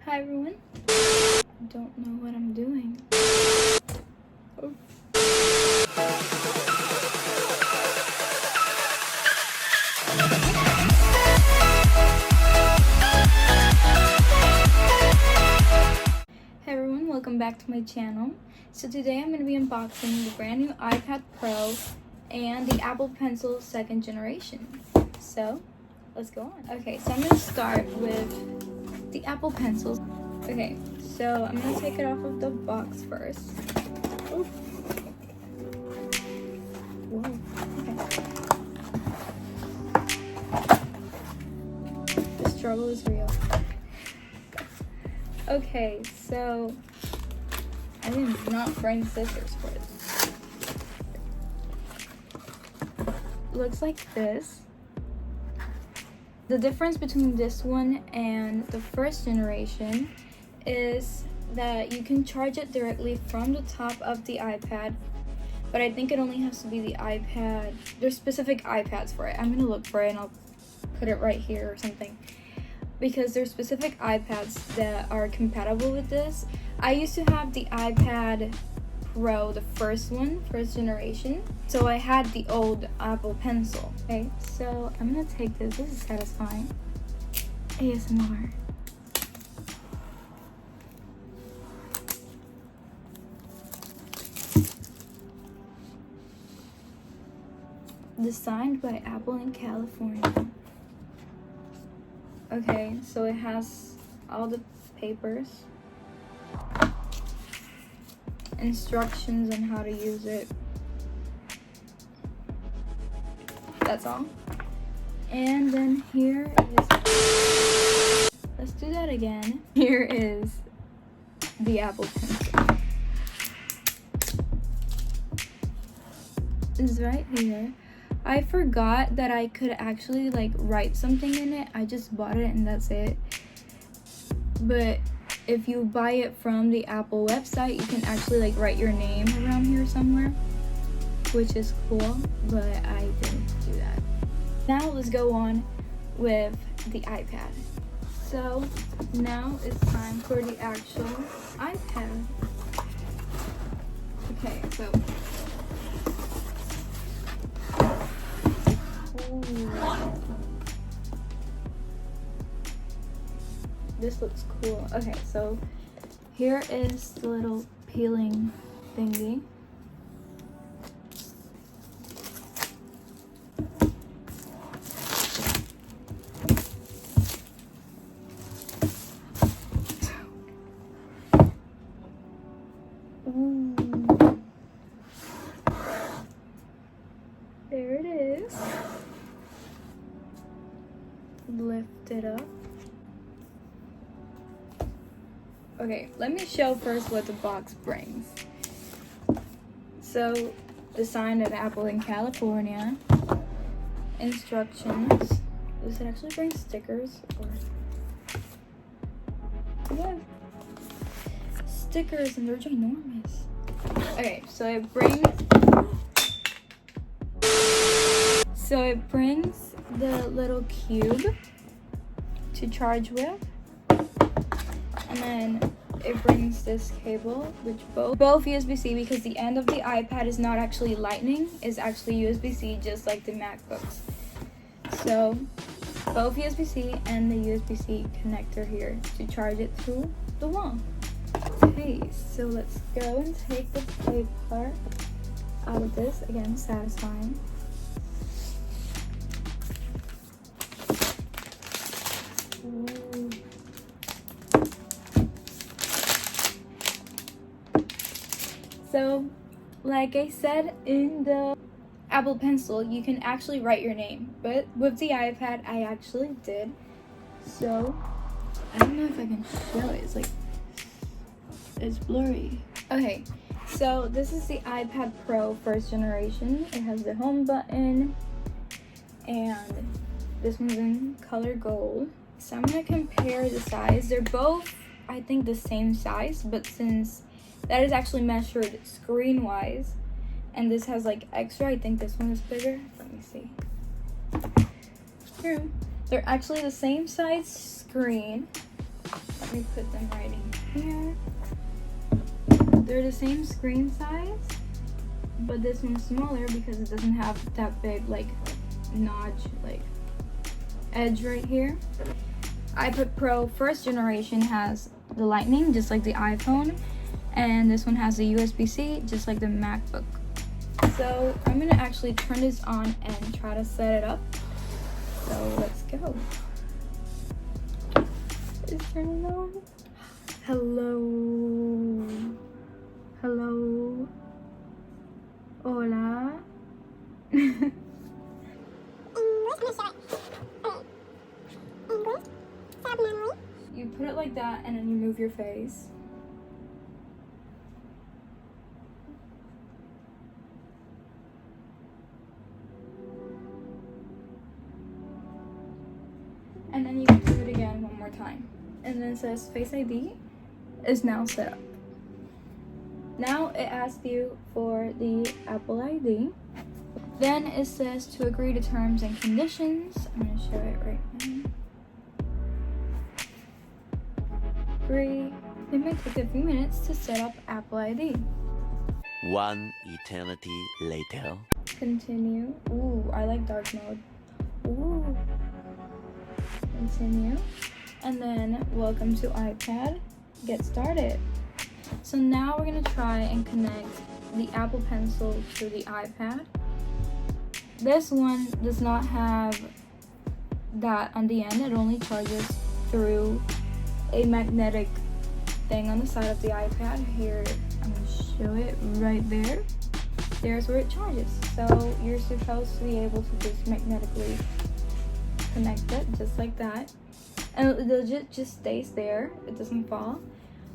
Hi everyone. I don't know what I'm doing. Oh. Hey everyone, welcome back to my channel. So today I'm going to be unboxing the brand new iPad Pro and the Apple Pencil 2nd generation. So let's go on. Okay, so I'm going to start with the Apple Pencil. Okay, so I'm going to take it off of the box first. Ooh. Whoa, okay. The struggle is real. Okay, so I did not bring scissors for this. Looks like this. The difference between this one and the first generation is that you can charge it directly from the top of the iPad, but I think it only has to be the iPad. There's specific iPads for it. I'm gonna look for it and I'll put it right here or something, because there's specific iPads that are compatible with this. I used to have the iPad Pro, the first generation, so I had the old Apple Pencil. Okay, so I'm gonna take this. This is satisfying. ASMR. Designed by Apple in California. Okay, so it has all the papers, instructions on how to use it. That's all. And then here is, let's do that again. Here is the Apple Pencil. It's right here. I forgot that I could actually like write something in it. I just bought it and that's it. But if you buy it from the Apple website, you can actually like write your name around here somewhere, which is cool, but I didn't do that. Now let's go on with the iPad. So now it's time for the actual iPad. Okay, so this looks cool. Okay, so here is the little peeling thingy. Ooh. There it is. Lift it up. Okay, let me show first what the box brings. So, designed at Apple in California. Instructions. Does it actually bring stickers? Or yeah, stickers, and they're ginormous. Okay, so it brings the little cube to charge with. And then it brings this cable, which both USB-C, because the end of the iPad is not actually Lightning, is actually USB-C, just like the MacBooks. So both USB-C and the USB-C connector here to charge it through the wall. Okay, so let's go and take the play part out of this. Again, satisfying. Ooh. So, like I said, in the Apple Pencil, you can actually write your name. But with the iPad, I actually did. So, I don't know if I can show it. It's blurry. Okay, so this is the iPad Pro 1st generation. It has the home button, and this one's in color gold. So I'm gonna compare the size. They're both, I think, the same size, but since that is actually measured screen-wise, and this has like extra, I think this one is bigger. Let me see. Here, they're actually the same size screen, Let me put them right in here. They're the same screen size, but this one's smaller because it doesn't have that big like notch, like edge right here. iPad Pro first generation has the Lightning, just like the iPhone, and this one has the USB-C, just like the MacBook. So I'm gonna actually turn this on and try to set it up. So let's go. It's turning on. Hello. Hello. Hola. You put it like that and then you move your face. And then you can do it again one more time. And then it says Face ID is now set up. Now it asks you for the Apple ID. Then it says to agree to terms and conditions. I'm going to show it right now. Agree. It may take a few minutes to set up Apple ID. One eternity later. Continue. Ooh, I like dark mode. Ooh. Continue. And then welcome to iPad. Get started. So now we're going to try and connect the Apple Pencil to the iPad. This one does not have that on the end. It only charges through a magnetic thing on the side of the iPad. Here, I'm going to show it right there. There's where it charges. So you're supposed to be able to just magnetically connect it just like that. And it legit just stays there. It doesn't fall,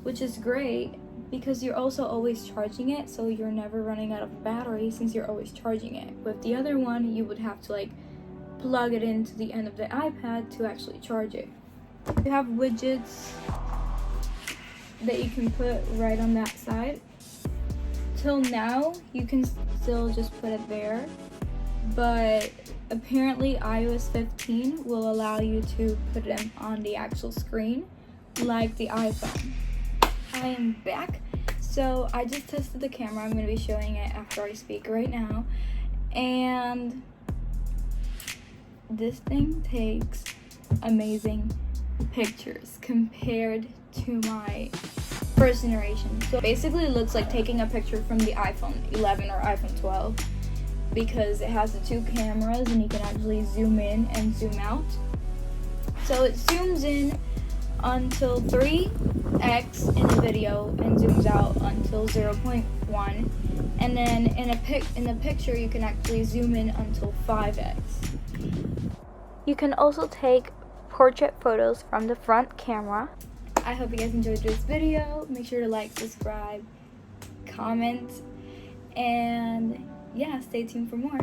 which is great because you're also always charging it, so you're never running out of battery since you're always charging it. With the other one, you would have to like plug it into the end of the iPad to actually charge it. You have widgets that you can put right on that side. Till now, you can still just put it there, but apparently iOS 15 will allow you to put them on the actual screen like the iPhone. I am back. So I just tested the camera. I'm going to be showing it after I speak right now. And this thing takes amazing pictures compared to my first generation. So basically it looks like taking a picture from the iPhone 11 or iPhone 12 because it has the two cameras and you can actually zoom in and zoom out. So it zooms in until 3x in the video and zooms out until 0.1, and then in the picture you can actually zoom in until 5x. You can also take portrait photos from the front camera. I hope you guys enjoyed this video. Make sure to like, subscribe, comment, and yeah, stay tuned for more.